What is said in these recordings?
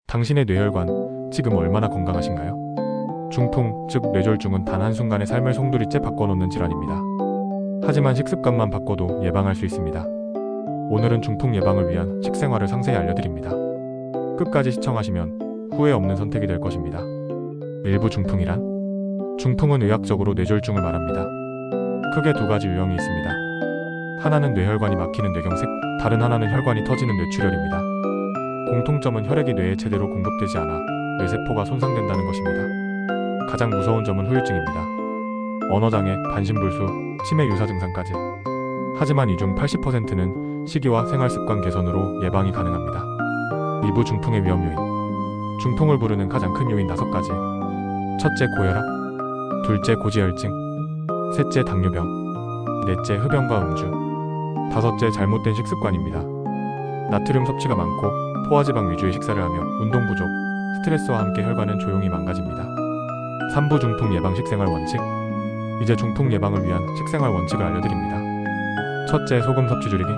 당신의 뇌혈관 지금 얼마나 건강하신가요? 중풍, 즉 뇌졸중은 단 한순간에 삶을 송두리째 바꿔놓는 질환입니다. 하지만 식습관만 바꿔도 예방할 수 있습니다. 오늘은 중풍 예방을 위한 식생활을 상세히 알려드립니다. 끝까지 시청하시면 후회 없는 선택이 될 것입니다. 일부 중풍이란? 중풍은 의학적으로 뇌졸중을 말합니다. 크게 두 가지 유형이 있습니다. 하나는 뇌혈관이 막히는 뇌경색, 다른 하나는 혈관이 터지는 뇌출혈입니다. 공통점은 혈액이 뇌에 제대로 공급되지 않아 뇌세포가 손상된다는 것입니다. 가장 무서운 점은 후유증입니다. 언어장애, 반신불수, 치매 유사 증상까지. 하지만 이 중 80%는 식이와 생활습관 개선으로 예방이 가능합니다. 이부 중풍의 위험 요인. 중풍을 부르는 가장 큰 요인 5가지. 첫째, 고혈압. 둘째, 고지혈증. 셋째, 당뇨병. 넷째, 흡연과 음주. 다섯째, 잘못된 식습관입니다. 나트륨 섭취가 많고 포화지방 위주의 식사를 하며 운동 부족, 스트레스와 함께 혈관은 조용히 망가집니다. 3부 중풍 예방 식생활 원칙. 이제 중풍 예방을 위한 식생활 원칙을 알려드립니다. 첫째, 소금 섭취 줄이기.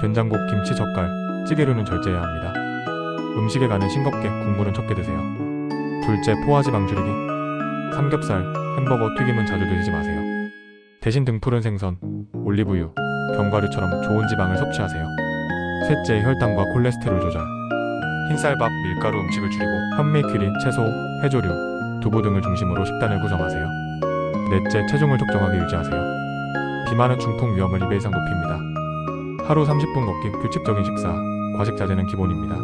된장국, 김치, 젓갈, 찌개류는 절제해야 합니다. 음식에 가는 싱겁게, 국물은 적게 드세요. 둘째, 포화지방 줄이기. 삼겹살, 햄버거, 튀김은 자주 드시지 마세요. 대신 등푸른 생선, 올리브유, 견과류처럼 좋은 지방을 섭취하세요. 셋째, 혈당과 콜레스테롤 조절. 흰쌀밥, 밀가루 음식을 줄이고 현미, 귀리, 채소, 해조류, 두부 등을 중심으로 식단을 구성하세요. 넷째, 체중을 적정하게 유지하세요. 비만은 중풍 위험을 2배 이상 높입니다. 하루 30분 걷기, 규칙적인 식사, 과식 자제는 기본입니다.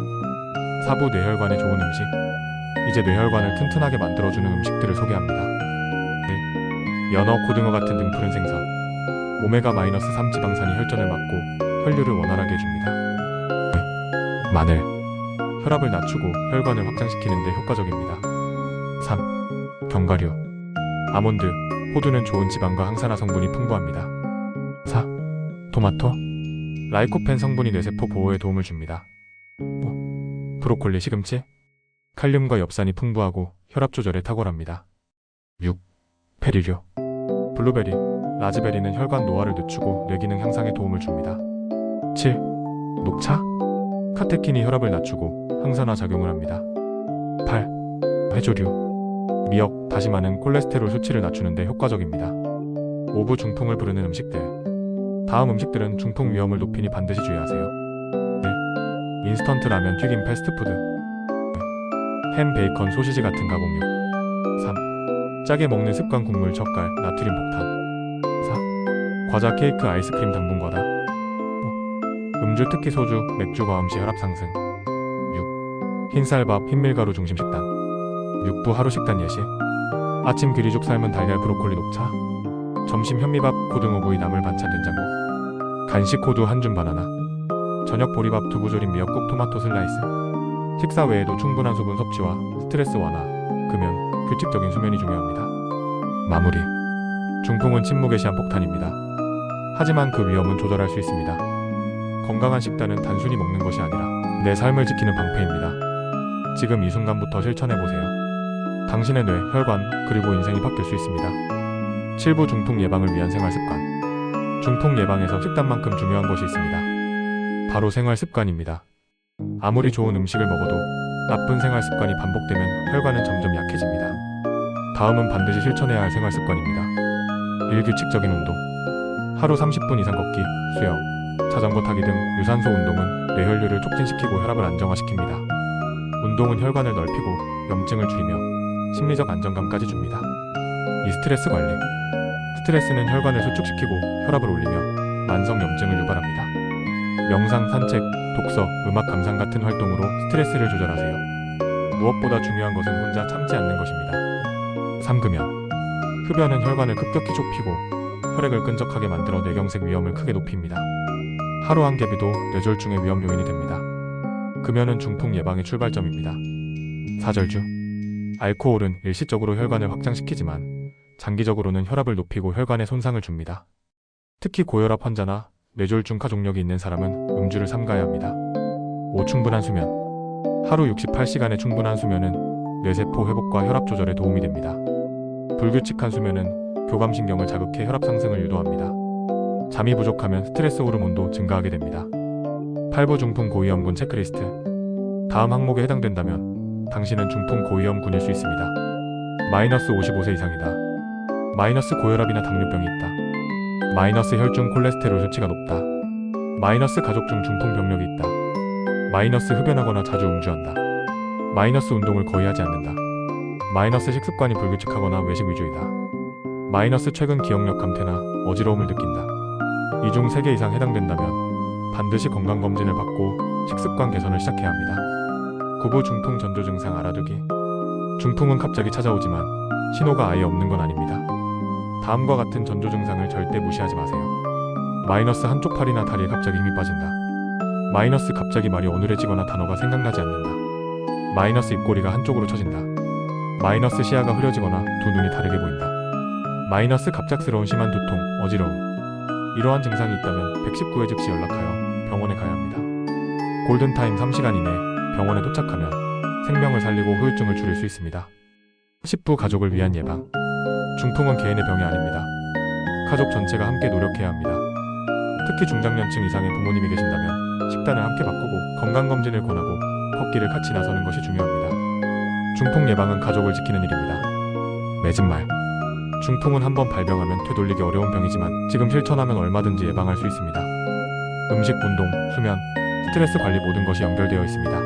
4부 뇌혈관에 좋은 음식. 이제 뇌혈관을 튼튼하게 만들어주는 음식들을 소개합니다. 1. 연어, 고등어 같은 등푸른 생선. 오메가-3 지방산이 혈전을 막고 혈류를 원활하게 해줍니다. 2. 마늘. 혈압을 낮추고 혈관을 확장시키는 데 효과적입니다. 3. 견과류. 아몬드, 호두는 좋은 지방과 항산화 성분이 풍부합니다. 4. 토마토. 라이코펜 성분이 뇌세포 보호에 도움을 줍니다. 5. 브로콜리, 시금치. 칼륨과 엽산이 풍부하고 혈압 조절에 탁월합니다. 6. 페리류. 블루베리, 라즈베리는 혈관 노화를 늦추고 뇌기능 향상에 도움을 줍니다. 7. 녹차. 카테킨이 혈압을 낮추고 항산화 작용을 합니다. 8. 해조류. 미역, 다시마는 콜레스테롤 수치를 낮추는 데 효과적입니다. 5부 중풍을 부르는 음식들. 다음 음식들은 중풍 위험을 높이니 반드시 주의하세요. 1. 인스턴트 라면, 튀김, 패스트푸드. 2. 햄, 베이컨, 소시지 같은 가공육. 3. 짜게 먹는 습관, 국물, 젓갈, 나트륨 폭탄. 4. 과자, 케이크, 아이스크림, 당분 과다. 5. 음주, 특히 소주, 맥주 과음 시 혈압 상승. 6. 흰쌀밥, 흰밀가루 중심 식단. 6부 하루 식단 예시. 아침 귀리죽, 삶은 달걀, 브로콜리, 녹차. 점심 현미밥, 고등어구이, 나물 반찬, 된장국. 간식, 호두, 한줌, 바나나. 저녁 보리밥, 두부조림, 미역국, 토마토 슬라이스. 식사 외에도 충분한 수분 섭취와 스트레스 완화, 금연, 규칙적인 수면이 중요합니다. 마무리. 중풍은 침묵의 시한폭탄입니다. 하지만 그 위험은 조절할 수 있습니다. 건강한 식단은 단순히 먹는 것이 아니라 내 삶을 지키는 방패입니다. 지금 이 순간부터 실천해보세요. 당신의 뇌, 혈관, 그리고 인생이 바뀔 수 있습니다. 7부 중풍 예방을 위한 생활습관. 중풍 예방에서 식단만큼 중요한 것이 있습니다. 바로 생활습관입니다. 아무리 좋은 음식을 먹어도 나쁜 생활습관이 반복되면 혈관은 점점 약해집니다. 다음은 반드시 실천해야 할 생활습관입니다. 1. 규칙적인 운동. 하루 30분 이상 걷기, 수영, 자전거 타기 등 유산소 운동은 뇌혈류를 촉진시키고 혈압을 안정화시킵니다. 운동은 혈관을 넓히고 염증을 줄이며 심리적 안정감까지 줍니다. 2. 스트레스 관리. 스트레스는 혈관을 수축시키고 혈압을 올리며 만성 염증을 유발합니다. 명상, 산책, 독서, 음악 감상 같은 활동으로 스트레스를 조절하세요. 무엇보다 중요한 것은 혼자 참지 않는 것입니다. 3. 금연. 흡연은 혈관을 급격히 좁히고 혈액을 끈적하게 만들어 뇌경색 위험을 크게 높입니다. 하루 한 개비도 뇌졸중의 위험 요인이 됩니다. 금연은 중풍 예방의 출발점입니다. 4절주. 알코올은 일시적으로 혈관을 확장시키지만 장기적으로는 혈압을 높이고 혈관에 손상을 줍니다. 특히 고혈압 환자나 뇌졸중 가족력이 있는 사람은 음주를 삼가야 합니다. 5. 충분한 수면. 하루 68시간의 충분한 수면은 뇌세포 회복과 혈압 조절에 도움이 됩니다. 불규칙한 수면은 교감신경을 자극해 혈압 상승을 유도합니다. 잠이 부족하면 스트레스 호르몬도 증가하게 됩니다. 8부 중풍 고위험군 체크리스트. 다음 항목에 해당된다면 당신은 중풍 고위험군일 수 있습니다. 마이너스 55세 이상이다. 마이너스 고혈압이나 당뇨병이 있다. 마이너스 혈중 콜레스테롤 수치가 높다. 마이너스 가족 중 중풍 병력이 있다. 마이너스 흡연하거나 자주 음주한다. 마이너스 운동을 거의 하지 않는다. 마이너스 식습관이 불규칙하거나 외식 위주이다. 마이너스 최근 기억력 감퇴나 어지러움을 느낀다. 이 중 3개 이상 해당된다면 반드시 건강검진을 받고 식습관 개선을 시작해야 합니다. 구부 중풍 전조 증상 알아두기. 중풍은 갑자기 찾아오지만 신호가 아예 없는 건 아닙니다. 다음과 같은 전조 증상을 절대 무시하지 마세요. 마이너스 한쪽 팔이나 다리에 갑자기 힘이 빠진다. 마이너스 갑자기 말이 어눌해지거나 단어가 생각나지 않는다. 마이너스 입꼬리가 한쪽으로 처진다. 마이너스 시야가 흐려지거나 두 눈이 다르게 보인다. 마이너스 갑작스러운 심한 두통, 어지러움. 이러한 증상이 있다면 119에 즉시 연락하여 병원에 가야 합니다. 골든타임 3시간 이내 병원에 도착하면 생명을 살리고 후유증을 줄일 수 있습니다. 10부 가족을 위한 예방. 중풍은 개인의 병이 아닙니다. 가족 전체가 함께 노력해야 합니다. 특히 중장년층 이상의 부모님이 계신다면 식단을 함께 바꾸고 건강검진을 권하고 걷기를 같이 나서는 것이 중요합니다. 중풍 예방은 가족을 지키는 일입니다. 맺은 말. 중풍은 한번 발병하면 되돌리기 어려운 병이지만 지금 실천하면 얼마든지 예방할 수 있습니다. 음식, 운동, 수면, 스트레스 관리 모든 것이 연결되어 있습니다.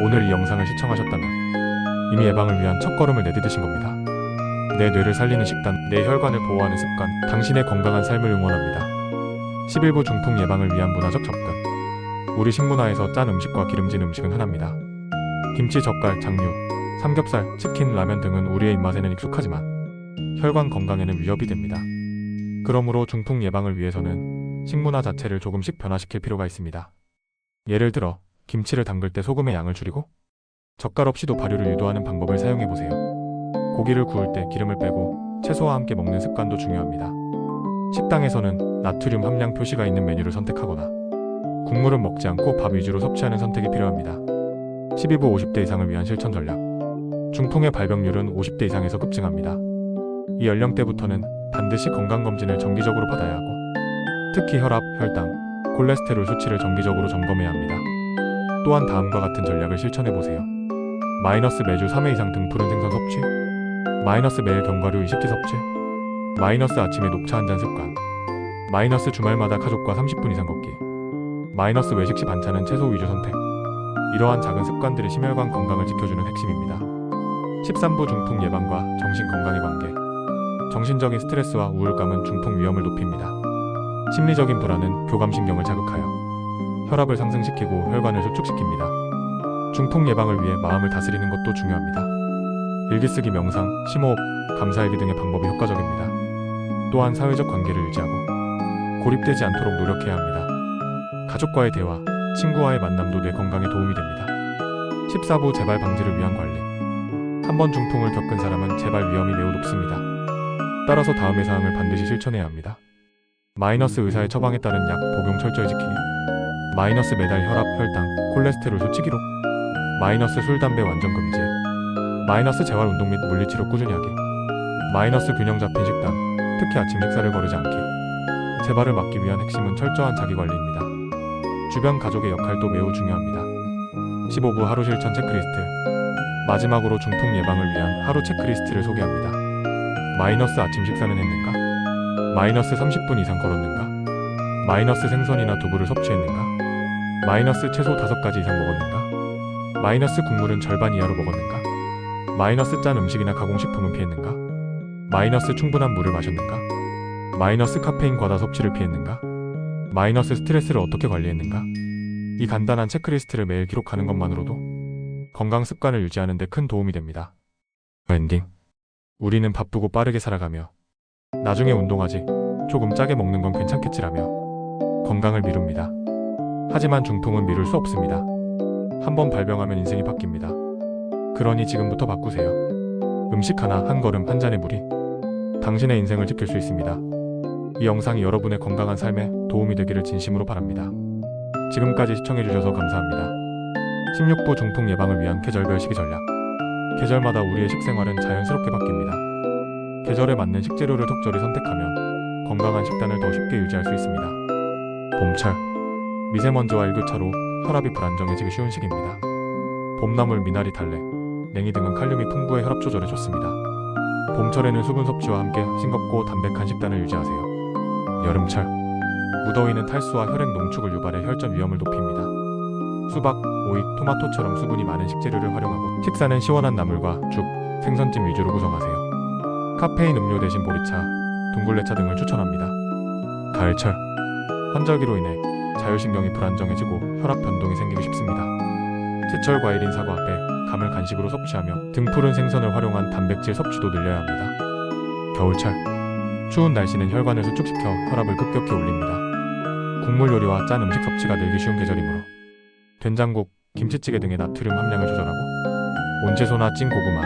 오늘 이 영상을 시청하셨다면 이미 예방을 위한 첫걸음을 내디디신 겁니다. 내 뇌를 살리는 식단, 내 혈관을 보호하는 습관, 당신의 건강한 삶을 응원합니다. 11부 중풍 예방을 위한 문화적 접근. 우리 식문화에서 짠 음식과 기름진 음식은 흔합니다. 김치, 젓갈, 장류, 삼겹살, 치킨, 라면 등은 우리의 입맛에는 익숙하지만 혈관 건강에는 위협이 됩니다. 그러므로 중풍 예방을 위해서는 식문화 자체를 조금씩 변화시킬 필요가 있습니다. 예를 들어 김치를 담글 때 소금의 양을 줄이고 젓갈 없이도 발효를 유도하는 방법을 사용해보세요. 고기를 구울 때 기름을 빼고 채소와 함께 먹는 습관도 중요합니다. 식당에서는 나트륨 함량 표시가 있는 메뉴를 선택하거나 국물은 먹지 않고 밥 위주로 섭취하는 선택이 필요합니다. 12부 50대 이상을 위한 실천 전략. 중풍의 발병률은 50대 이상에서 급증합니다. 이 연령대부터는 반드시 건강검진을 정기적으로 받아야 하고 특히 혈압, 혈당, 콜레스테롤 수치를 정기적으로 점검해야 합니다. 또한 다음과 같은 전략을 실천해보세요. 마이너스 매주 3회 이상 등푸른 생선 섭취, 마이너스 매일 견과류 20지 섭취, 마이너스 아침에 녹차 한 잔 습관, 마이너스 주말마다 가족과 30분 이상 걷기, 마이너스 외식 시 반찬은 채소 위주 선택. 이러한 작은 습관들이 심혈관 건강을 지켜주는 핵심입니다. 13부 중풍 예방과 정신 건강의 관계. 정신적인 스트레스와 우울감은 중풍 위험을 높입니다. 심리적인 불안은 교감신경을 자극하여 혈압을 상승시키고 혈관을 수축시킵니다. 중풍 예방을 위해 마음을 다스리는 것도 중요합니다. 일기쓰기, 명상, 심호흡, 감사일기 등의 방법이 효과적입니다. 또한 사회적 관계를 유지하고 고립되지 않도록 노력해야 합니다. 가족과의 대화, 친구와의 만남도 뇌 건강에 도움이 됩니다. 14부 재발 방지를 위한 관리. 한번 중풍을 겪은 사람은 재발 위험이 매우 높습니다. 따라서 다음의 사항을 반드시 실천해야 합니다. 마이너스 의사의 처방에 따른 약 복용 철저히 지키기. 마이너스 매달 혈압, 혈당, 콜레스테롤 수치 기록. 마이너스 술, 담배 완전 금지. 마이너스 재활 운동 및 물리치료 꾸준히 하기. 마이너스 균형 잡힌 식단, 특히 아침 식사를 거르지 않기. 재발을 막기 위한 핵심은 철저한 자기관리입니다. 주변 가족의 역할도 매우 중요합니다. 15부 하루 실천 체크리스트. 마지막으로 중풍 예방을 위한 하루 체크리스트를 소개합니다. 마이너스 아침 식사는 했는가? 마이너스 30분 이상 걸었는가? 마이너스 생선이나 두부를 섭취했는가? 마이너스 채소 5가지 이상 먹었는가? 마이너스 국물은 절반 이하로 먹었는가? 마이너스 짠 음식이나 가공식품은 피했는가? 마이너스 충분한 물을 마셨는가? 마이너스 카페인 과다 섭취를 피했는가? 마이너스 스트레스를 어떻게 관리했는가? 이 간단한 체크리스트를 매일 기록하는 것만으로도 건강 습관을 유지하는 데 큰 도움이 됩니다. 엔딩. 우리는 바쁘고 빠르게 살아가며 나중에 운동하지, 조금 짜게 먹는 건 괜찮겠지라며 건강을 미룹니다. 하지만 중풍은 미룰 수 없습니다. 한번 발병하면 인생이 바뀝니다. 그러니 지금부터 바꾸세요. 음식 하나, 한 걸음, 한 잔의 물이 당신의 인생을 지킬 수 있습니다. 이 영상이 여러분의 건강한 삶에 도움이 되기를 진심으로 바랍니다. 지금까지 시청해주셔서 감사합니다. 16부 중풍 예방을 위한 계절별 식이 전략. 계절마다 우리의 식생활은 자연스럽게 바뀝니다. 계절에 맞는 식재료를 적절히 선택하면 건강한 식단을 더 쉽게 유지할 수 있습니다. 봄철. 미세먼지와 일교차로 혈압이 불안정해지기 쉬운 시기입니다. 봄나물, 미나리, 달래, 냉이 등은 칼륨이 풍부해 혈압 조절에 좋습니다. 봄철에는 수분 섭취와 함께 싱겁고 담백한 식단을 유지하세요. 여름철, 무더위는 탈수와 혈액 농축을 유발해 혈전 위험을 높입니다. 수박, 오이, 토마토처럼 수분이 많은 식재료를 활용하고 식사는 시원한 나물과 죽, 생선찜 위주로 구성하세요. 카페인 음료 대신 보리차, 둥글레차 등을 추천합니다. 가을철, 환절기로 인해 자율신경이 불안정해지고 혈압 변동이 생기기 쉽습니다. 제철 과일인 사과, 배, 감을 간식으로 섭취하며 등푸른 생선을 활용한 단백질 섭취도 늘려야 합니다. 겨울철, 추운 날씨는 혈관을 수축시켜 혈압을 급격히 올립니다. 국물 요리와 짠 음식 섭취가 늘기 쉬운 계절이므로 된장국, 김치찌개 등의 나트륨 함량을 조절하고 온채소나 찐 고구마,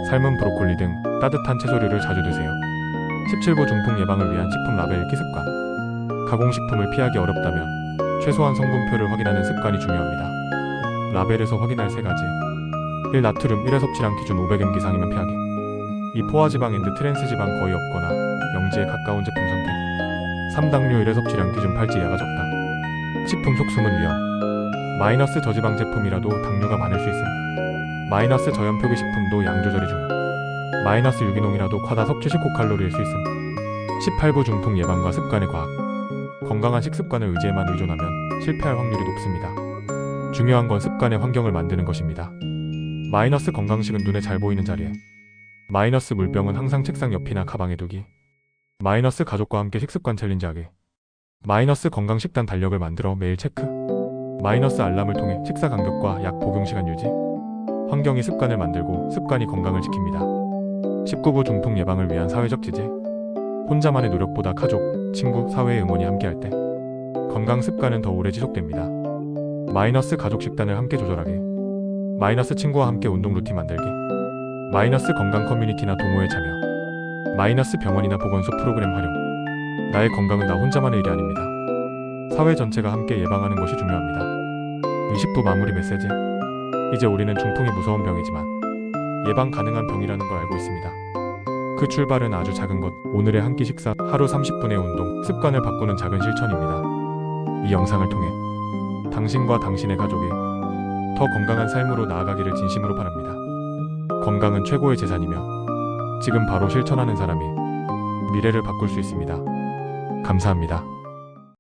삶은 브로콜리 등 따뜻한 채소류를 자주 드세요. 17부 중풍 예방을 위한 식품 라벨 읽기 습관. 가공식품을 피하기 어렵다면 최소한 성분표를 확인하는 습관이 중요합니다. 라벨에서 확인할 3가지. 1. 나트륨 1회 섭취량 기준 500mg 이상이면 피하기. 2. 포화지방 앤드 트랜스지방 거의 없거나 영지에 가까운 제품 선택. 3. 당류 1회 섭취량 기준 8지 이하가 적다. 식품 속수문 위험. 마이너스 저지방 제품이라도 당류가 많을 수 있음. 마이너스 저염표기 식품도 양 조절이 중요. 마이너스 유기농이라도 과다 섭취 시 고칼로리일 수 있음. 18부 중풍 예방과 습관의 과학. 건강한 식습관을 의지에만 의존하면 실패할 확률이 높습니다. 중요한 건 습관의 환경을 만드는 것입니다. 마이너스 건강식은 눈에 잘 보이는 자리에. 마이너스 물병은 항상 책상 옆이나 가방에 두기. 마이너스 가족과 함께 식습관 챌린지 하기. 마이너스 건강식단 달력을 만들어 매일 체크. 마이너스 알람을 통해 식사 간격과 약 복용 시간 유지. 환경이 습관을 만들고 습관이 건강을 지킵니다. 19부 중풍 예방을 위한 사회적 지지. 혼자만의 노력보다 가족, 친구, 사회의 응원이 함께할 때 건강 습관은 더 오래 지속됩니다. 마이너스 가족 식단을 함께 조절하기. 마이너스 친구와 함께 운동 루틴 만들기. 마이너스 건강 커뮤니티나 동호회 참여. 마이너스 병원이나 보건소 프로그램 활용. 나의 건강은 나 혼자만의 일이 아닙니다. 사회 전체가 함께 예방하는 것이 중요합니다. 20부 마무리 메시지. 이제 우리는 중풍이 무서운 병이지만 예방 가능한 병이라는 걸 알고 있습니다. 그 출발은 아주 작은 것, 오늘의 한 끼 식사, 하루 30분의 운동, 습관을 바꾸는 작은 실천입니다. 이 영상을 통해 당신과 당신의 가족이 더 건강한 삶으로 나아가기를 진심으로 바랍니다. 건강은 최고의 재산이며 지금 바로 실천하는 사람이 미래를 바꿀 수 있습니다. 감사합니다.